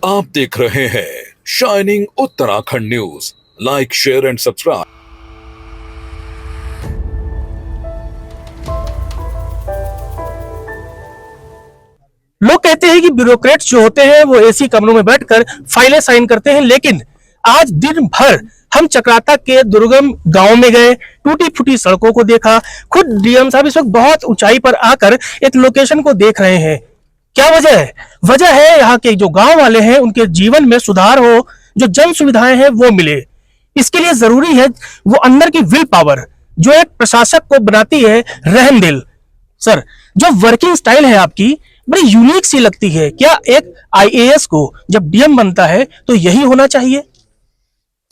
आप देख रहे हैं shining Uttarakhand news. Like, share and subscribe. लोग कहते हैं कि ब्यूरोक्रेट्स जो होते हैं वो एसी कमरों में बैठकर फाइलें साइन करते हैं, लेकिन आज दिन भर हम चक्राता के दुर्गम गांव में गए, टूटी फूटी सड़कों को देखा। खुद डीएम साहब इस वक्त बहुत ऊंचाई पर आकर एक लोकेशन को देख रहे हैं। क्या वजह है? वजह है यहाँ के जो गांव वाले हैं उनके जीवन में सुधार हो, जो जन सुविधाएं हैं वो मिले। इसके लिए जरूरी है वो अंदर की विल पावर जो एक प्रशासक को बनाती है रहम दिल। सर, जो वर्किंग स्टाइल है आपकी बड़ी यूनिक सी लगती है। क्या एक आईएएस को जब डीएम बनता है तो यही होना चाहिए?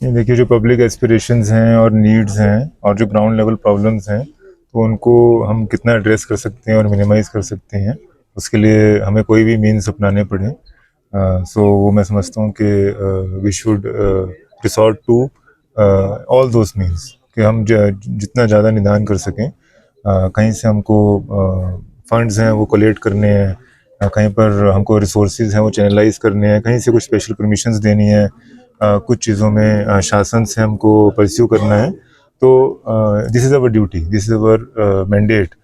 देखिए, जो पब्लिक एस्पिरेशंस हैं और नीड्स हैं और जो ग्राउंड लेवल प्रॉब्लम्स हैं, तो उनको हम कितना एड्रेस कर सकते हैं और मिनिमाइज कर सकते हैं, उसके लिए हमें कोई भी मीन्स अपनाने पड़े। सो वो मैं समझता हूँ कि we should resort to all those means कि हम जितना ज़्यादा निदान कर सकें। कहीं से हमको फंड्स हैं वो कलेक्ट करने हैं, कहीं पर हमको रिसोर्सेज हैं वो चैनलाइज करने हैं, कहीं से कुछ स्पेशल परमिशंस देनी है, कुछ चीज़ों में शासन से हमको परस्यू करना है। तो this is our duty, this is our mandate.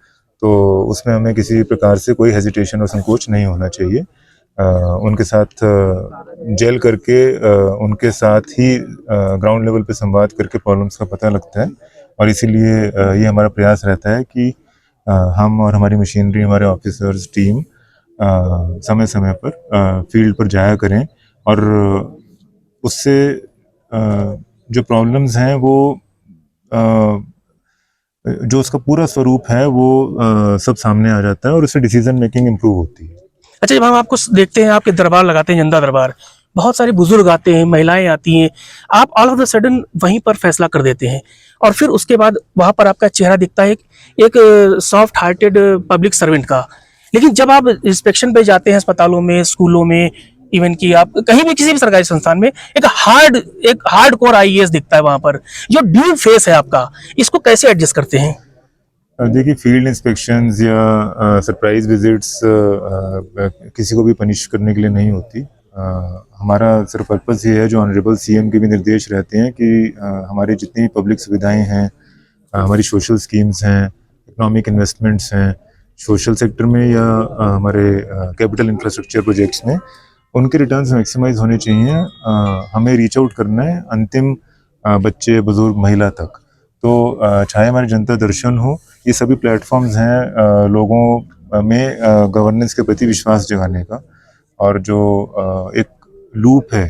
तो उसमें हमें किसी प्रकार से कोई हेजिटेशन और संकोच नहीं होना चाहिए। उनके साथ जेल करके उनके साथ ही ग्राउंड लेवल पे संवाद करके प्रॉब्लम्स का पता लगता है। और इसीलिए ये हमारा प्रयास रहता है कि हम और हमारी मशीनरी, हमारे ऑफिसर्स, टीम समय समय पर फील्ड पर जाया करें और उससे जो प्रॉब्लम्स हैं वो जो उसका पूरा स्वरूप है वो सब सामने आ जाता है और उससे डिसीजन मेकिंग इम्प्रूव होती है। अच्छा, जब हम आपको देखते हैं, आपके दरबार लगाते हैं, जनता दरबार, बहुत सारे बुजुर्ग आते हैं, महिलाएं आती हैं, आप ऑल ऑफ द सडन वहीं पर फैसला कर देते हैं और फिर उसके बाद वहां पर आपका चेहरा दिखता है एक सॉफ्ट हार्टेड पब्लिक सर्वेंट का। लेकिन जब आप इंस्पेक्शन पे जाते हैं अस्पतालों में, स्कूलों में, इवन कि आप कहीं भी किसी भी सरकारी संस्थान में, एक हार्ड कोर आईएएस दिखता है वहां पर। जो ड्यू फेस है आपका, इसको कैसे एडजस्ट करते हैं? देखिए, फील्ड इंस्पेक्शंस या सरप्राइज विजिट्स किसी को भी पनिश करने के लिए नहीं होती। हमारा सिर्फ पर्पस ये है, जो ऑनरेबल सीएम के भी निर्देश रहते हैं, कि हमारी जितनी भी पब्लिक सुविधाएं हैं, हमारी सोशल स्कीम्स हैं, इकोनॉमिक इन्वेस्टमेंट्स हैं, सोशल सेक्टर में या हमारे कैपिटल इंफ्रास्ट्रक्चर प्रोजेक्ट्स में, उनके रिटर्न्स मैक्सिमाइज होने चाहिए। हमें रीच आउट करना है अंतिम बच्चे, बुजुर्ग, महिला तक। तो चाहे हमारे जनता दर्शन हो, ये सभी प्लेटफॉर्म्स हैं लोगों में गवर्नेंस के प्रति विश्वास जगाने का, और जो एक लूप है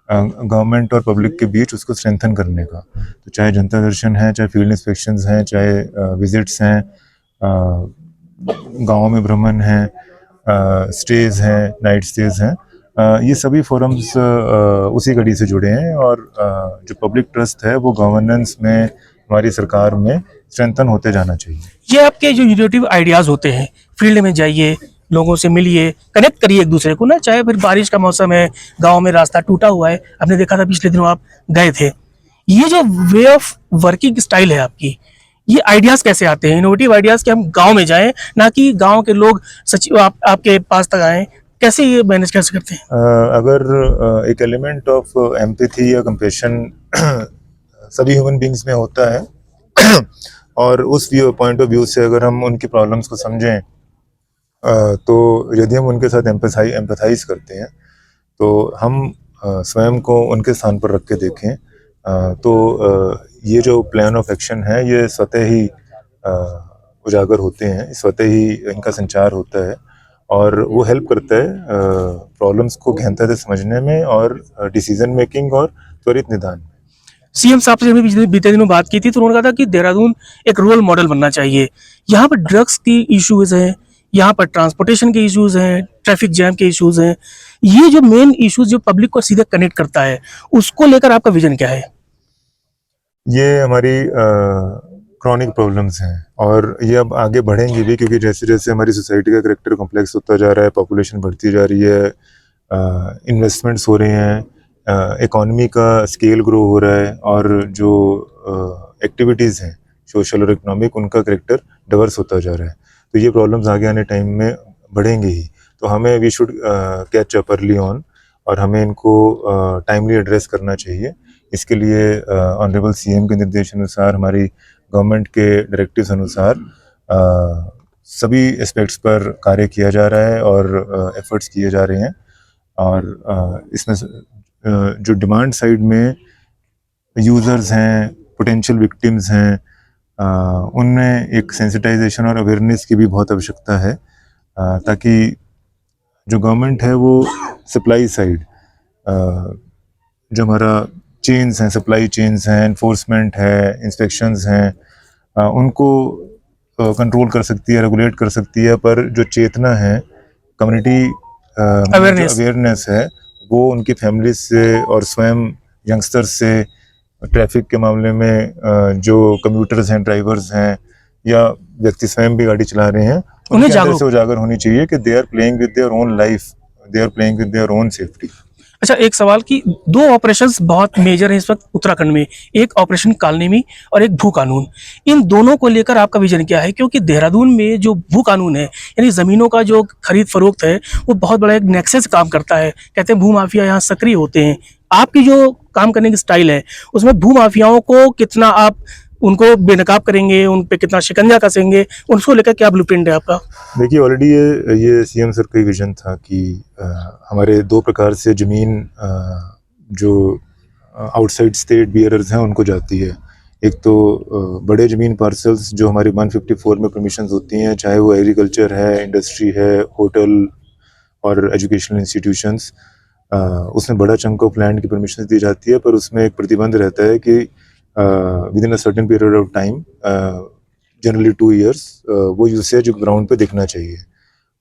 गवर्नमेंट और पब्लिक के बीच, उसको स्ट्रेंथन करने का। तो चाहे जनता दर्शन है, चाहे फील्ड इंस्पेक्शंस हैं, चाहे विजिट्स हैं, गाँव में भ्रमण है, स्टेज हैं, नाइट स्टेज हैं, ये सभी फोरम्स उसी कड़ी से जुड़े हैं। और जो पब्लिक ट्रस्ट है वो गवर्नेंस में, हमारी सरकार में स्ट्रेंथन होते जाना चाहिए। ये आपके जो इनोवेटिव आइडियाज होते हैं, फील्ड में जाइए, लोगों से मिलिए, कनेक्ट करिए एक दूसरे को ना। चाहे फिर बारिश का मौसम है, गांव में रास्ता टूटा हुआ है, आपने देखा था पिछले दिनों आप गए थे। ये जो वे ऑफ वर्किंग स्टाइल है आपकी, ये आइडियाज कैसे आते हैं, इनोवेटिव आइडियाज, कि हम गांव में जाएं, ना कि गांव के लोग सचिव आपके पास तक आए? कैसे ये मैनेज कैसे करते हैं? अगर एक एलिमेंट ऑफ एम्पैथी या कंपैशन सभी ह्यूमन बींग्स में होता है और उस पॉइंट ऑफ व्यू से अगर हम उनकी प्रॉब्लम्स को समझें, तो यदि हम उनके साथ एम्पैथाइज करते हैं, तो हम स्वयं को उनके स्थान पर रख के देखें, तो ये जो प्लान ऑफ एक्शन है ये स्वतः ही उजागर होते हैं, स्वतः ही इनका संचार होता है और वो हेल्प करता है प्रॉब्लम्स को गहनता से समझने में और डिसीजन मेकिंग और त्वरित निदान। सीएम साहब से भी बीते दिनों बात की थी, तो उन्होंने कहा था कि देहरादून एक रोल मॉडल बनना चाहिए। यहाँ पर ड्रग्स की इश्यूज हैं, यहाँ पर ट्रांसपोर्टेशन के इश्यूज हैं, ट्रैफिक जैम के इश्यूज हैं। ये जो मेन इश्यूज जो पब्लिक को सीधे कनेक्ट करता है, उसको लेकर आपका विजन क्या है? ये हमारी क्रॉनिक प्रॉब्लम्स हैं और ये अब आगे बढ़ेंगी भी, क्योंकि जैसे जैसे हमारी सोसाइटी का करेक्टर कॉम्प्लेक्स होता जा रहा है, पॉपुलेशन बढ़ती जा रही है, इन्वेस्टमेंट्स हो रहे हैं, इकॉनमी का स्केल ग्रो हो रहा है, और जो एक्टिविटीज़ हैं सोशल और इकोनॉमिक, उनका करेक्टर डाइवर्स होता जा रहा है। तो ये प्रॉब्लम्स आगे आने टाइम में बढ़ेंगे ही। तो हमें we should catch up early on और हमें इनको टाइमली एड्रेस करना चाहिए। इसके लिए ऑनरेबल सीएम के निर्देशानुसार, हमारी गवर्नमेंट के डायरेक्टिव्स अनुसार सभी एस्पेक्ट्स पर कार्य किया जा रहा है और एफर्ट्स किए जा रहे हैं। और इसमें जो डिमांड साइड में यूज़र्स हैं, पोटेंशियल विक्टिम्स हैं, उनमें एक सेंसिटाइजेशन और अवेयरनेस की भी बहुत आवश्यकता है, ताकि जो गवर्नमेंट है वो सप्लाई साइड, जो हमारा चेन्स हैं, सप्लाई चेन्स हैं, इन्फोर्समेंट है, इंस्पेक्शंस हैं, उनको कंट्रोल कर सकती है, रेगुलेट कर सकती है। पर जो चेतना है, कम्युनिटी अवेयरनेस है, वो उनकी फैमिली से और स्वयं यंगस्टर्स से, ट्रैफिक के मामले में जो कम्यूटर्स हैं, ड्राइवर्स हैं, या व्यक्ति स्वयं भी गाड़ी चला रहे हैं, उनके अंदर से उजागर होनी चाहिए कि they are playing with their own life, they are playing with their own safety. अच्छा, एक सवाल कि दो ऑपरेशंस बहुत मेजर हैं इस वक्त उत्तराखंड में, एक ऑपरेशन कालनेमी और एक भू कानून। इन दोनों को लेकर आपका विजन क्या है? क्योंकि देहरादून में जो भू कानून है, यानी ज़मीनों का जो खरीद फरोख्त है, वो बहुत बड़ा एक नेक्सस काम करता है। कहते हैं भू माफिया यहाँ सक्रिय होते हैं। आपकी जो काम करने की स्टाइल है, उसमें भू माफियाओं को कितना आप उनको बेनकाब करेंगे, उन पे कितना शिकंजा कसेंगे, उसको लेकर क्या ब्लूप्रिंट है आपका? देखिए, ऑलरेडी ये सीएम सर का विजन था कि हमारे दो प्रकार से ज़मीन जो आउटसाइड स्टेट बियरर्स हैं उनको जाती है। एक तो बड़े ज़मीन पार्सल्स जो हमारी 154 में परमिशंस होती हैं, चाहे वो एग्रीकल्चर है, इंडस्ट्री है, होटल और एजुकेशनल इंस्टीट्यूशंस, उसमें बड़ा चंक ऑफ लैंड की परमिशन दी जाती है, पर उसमें एक प्रतिबंध रहता है कि with in a certain period of time, generally 2 years, वो यूसेज ग्राउंड पे दिखना चाहिए।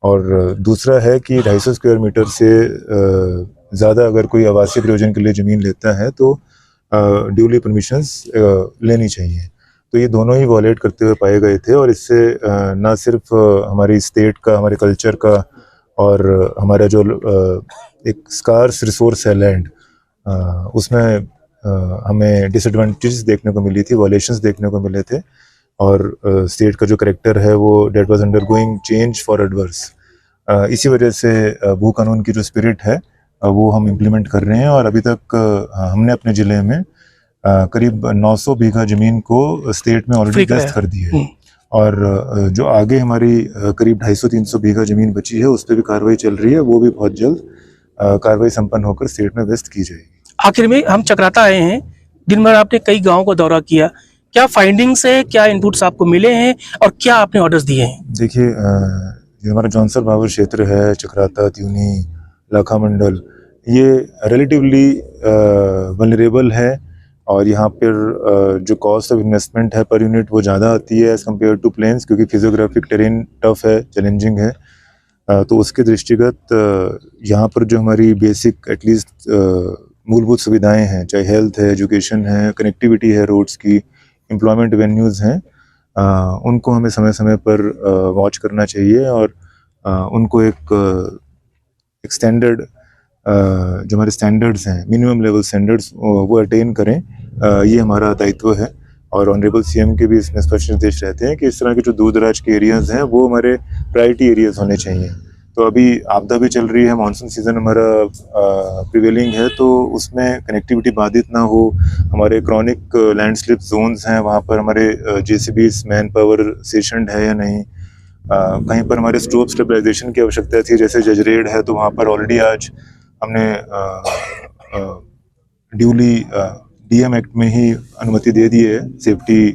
और दूसरा है कि 250 स्क्वायर मीटर से ज़्यादा अगर कोई आवासीय प्रयोजन के लिए ज़मीन लेता है तो ड्यूली परमिशंस लेनी चाहिए। तो ये दोनों ही वॉलेट करते हुए पाए गए थे, और इससे ना सिर्फ हमारी स्टेट का, हमारे कल्चर का, और हमारा जो एक स्कार्स रिसोर्स है लैंड, उसमें हमें डिसएडवांटेजेस देखने को मिली थी, वॉलेशंस देखने को मिले थे, और स्टेट का जो करेक्टर है वो that was undergoing change for adverse. इसी वजह से भू कानून की जो स्पिरिट है वो हम इम्प्लीमेंट कर रहे हैं। और अभी तक हमने अपने ज़िले में करीब 900 बीघा ज़मीन को स्टेट में ऑलरेडी व्यस्त कर दी है, और जो आगे हमारी करीब 250-300 बीघा ज़मीन बची है, उस पर भी कार्रवाई चल रही है। वो भी बहुत जल्द कार्रवाई संपन्न होकर स्टेट में व्यस्त की जाएगी। आखिर में हम चक्राता आए हैं, दिन भर आपने कई गाँव को दौरा किया, क्या फाइंडिंग्स है, क्या इनपुट्स आपको मिले हैं, और क्या आपने ऑर्डर्स दिए हैं? देखिए, जो हमारा जौनसर भावर क्षेत्र है, चक्राता, त्यूनी, लाखा मंडल, ये रिलेटिवली वल्नरेबल है, और यहाँ पर जो कॉस्ट ऑफ इन्वेस्टमेंट है पर यूनिट वो ज़्यादा आती है एज़ कम्पेयर टू प्लेन्स, क्योंकि फिजियोग्राफिक टेरेन टफ है, चैलेंजिंग है। तो उसके दृष्टिगत यहाँ पर जो हमारी बेसिक एटलीस्ट मूलभूत सुविधाएं हैं, चाहे हेल्थ है, एजुकेशन है, कनेक्टिविटी है, रोड्स की, एम्प्लॉयमेंट वेन्यूज़ हैं, उनको हमें समय समय पर वॉच करना चाहिए, और उनको एक स्टैंडर्ड, जो हमारे स्टैंडर्ड्स हैं, मिनिमम लेवल स्टैंडर्ड्स, वो अटेन करें। ये हमारा दायित्व है, और ऑनरेबल सीएम के भी इसमें स्पष्ट निर्देश रहते हैं कि इस तरह के जो दूर दराज के एरियाज़ हैं वो हमारे प्रायोरिटी एरियाज़ होने चाहिए। तो अभी आपदा भी चल रही है, मानसून सीज़न हमारा प्रिवेलिंग है, तो उसमें कनेक्टिविटी बाधित ना हो। हमारे क्रॉनिक लैंडस्लिप जोन्स हैं, वहाँ पर हमारे जेसीबीज मैन पावर सेशनड है या नहीं, कहीं पर हमारे स्ट्रोप स्टेबलाइजेशन की आवश्यकता थी, जैसे जजरेड है, तो वहाँ पर ऑलरेडी आज हमने ड्यूली डीएम एक्ट में ही अनुमति दे दी है सेफ्टी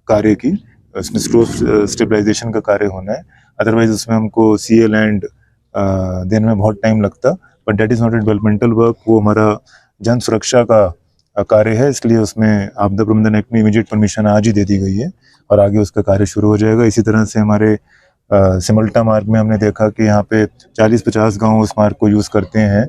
कार्य की, उसमें स्ट्रोप स्टेबलाइजेशन का कार्य होना है। अदरवाइज उसमें हमको सीए लैंड देने में बहुत टाइम लगता, but that is not a developmental work, वो हमारा जन सुरक्षा का कार्य है, इसलिए उसमें आपदा प्रबंधन एक्ट में इमीडिएट परमिशन आज ही दे दी गई है, और आगे उसका कार्य शुरू हो जाएगा। इसी तरह से हमारे सिमल्टा मार्ग में हमने देखा कि यहाँ पे 40-50 गाँव उस मार्ग को यूज़ करते हैं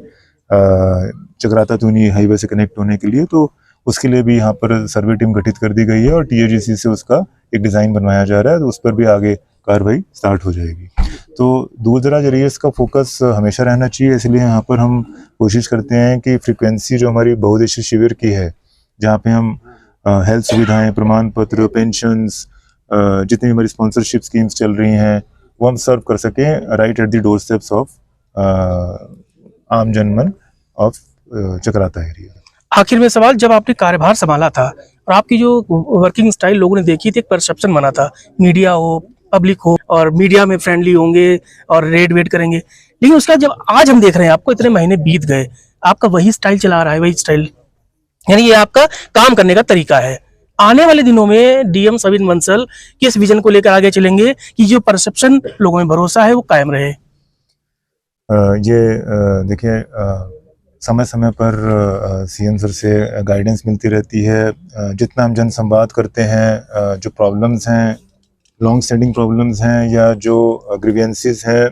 चक्राता त्यूनी हाईवे से कनेक्ट होने के लिए, तो उसके लिए भी यहाँ पर सर्वे टीम गठित कर दी गई है, और टीएजीसी से उसका एक डिज़ाइन बनवाया जा रहा है, तो उस पर भी आगे कार्रवाई स्टार्ट हो जाएगी। तो दूर दराज एरियाज का फोकस हमेशा रहना चाहिए, इसलिए यहाँ पर हम कोशिश करते हैं कि फ्रीक्वेंसी जो हमारी बहुउद्देशीय शिविर की है, जहाँ पे हम हेल्थ सुविधाएं, प्रमाण पत्र, पेंशन्स, जितनी भी हमारी स्पॉन्सरशिप स्कीम्स चल रही हैं, वो हम सर्व कर सकें right at the door steps of आम जनमन ऑफ चक्राता एरिया। आखिर में सवाल, जब आपने कार्यभार संभाला था और आपकी जो वर्किंग स्टाइल लोगों ने देखी थी, एक परसेप्शन बना था मीडिया हो, पब्लिक हो और मीडिया में फ्रेंडली होंगे और रेड वेट करेंगे, लेकिन उसका जब आज हम देख रहे हैं आपको इतने महीने बीत गए, आपका वही स्टाइल चला रहा है, वही स्टाइल, यानी ये आपका काम करने का तरीका है। आने वाले दिनों में डीएम सविन बंसल किस विजन को लेकर आगे चलेंगे कि जो परसेप्शन लोगों में भरोसा है वो कायम रहे? ये देखिए, समय समय पर सीएम सर से गाइडेंस मिलती रहती है। जितना हम जन संवाद करते हैं, जो प्रॉब्लम्स हैं, लॉन्ग स्टैंडिंग प्रॉब्लम्स हैं या जो ग्रीवेंसेस हैं,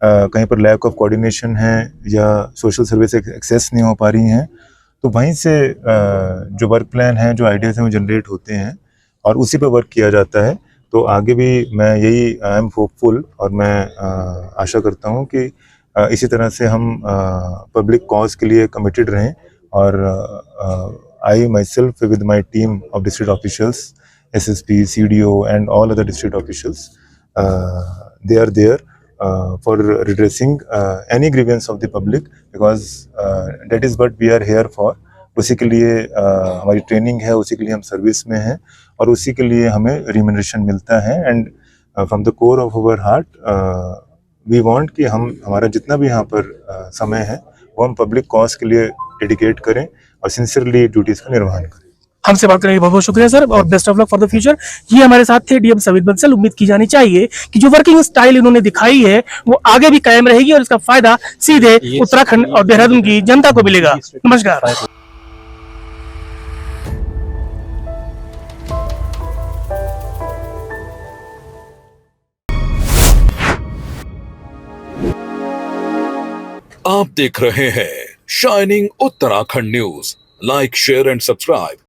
कहीं पर लैक ऑफ कोऑर्डिनेशन है या सोशल सर्विस एक्सेस नहीं हो पा रही हैं, तो वहीं से जो वर्क प्लान है, जो आइडियाज़ हैं वो जनरेट होते हैं और उसी पे वर्क किया जाता है। तो आगे भी मैं यही आई एम होपफुल और मैं आशा करता हूँ कि इसी तरह से हम पब्लिक कॉज के लिए कमिटेड रहें और I myself with my team of district officials, SSP, CDO and all other district officials, they are there for redressing any grievance of the public because that is what we are here for. उसी के लिए हमारी training है, उसी के लिए हम service में हैं और उसी के लिए हमें रिम्यूनरेशन मिलता है। And from the core of our heart we want कि हम हमारा जितना भी यहाँ पर समय है वो हम पब्लिक कॉज के लिए डेडिकेट करें और सिंसियरली ड्यूटीज़ का निर्वहन करें। हमसे बात करने के लिए बहुत बहुत शुक्रिया सर और best of luck for the future. ये हमारे साथ थे डीएम सविन बंसल। उम्मीद की जानी चाहिए कि जो वर्किंग स्टाइल इन्होंने दिखाई है वो आगे भी कायम रहेगी और इसका फायदा सीधे उत्तराखंड और देहरादून की जनता को मिलेगा। नमस्कार। आप देख रहे हैं shining Uttarakhand news. Like, share and subscribe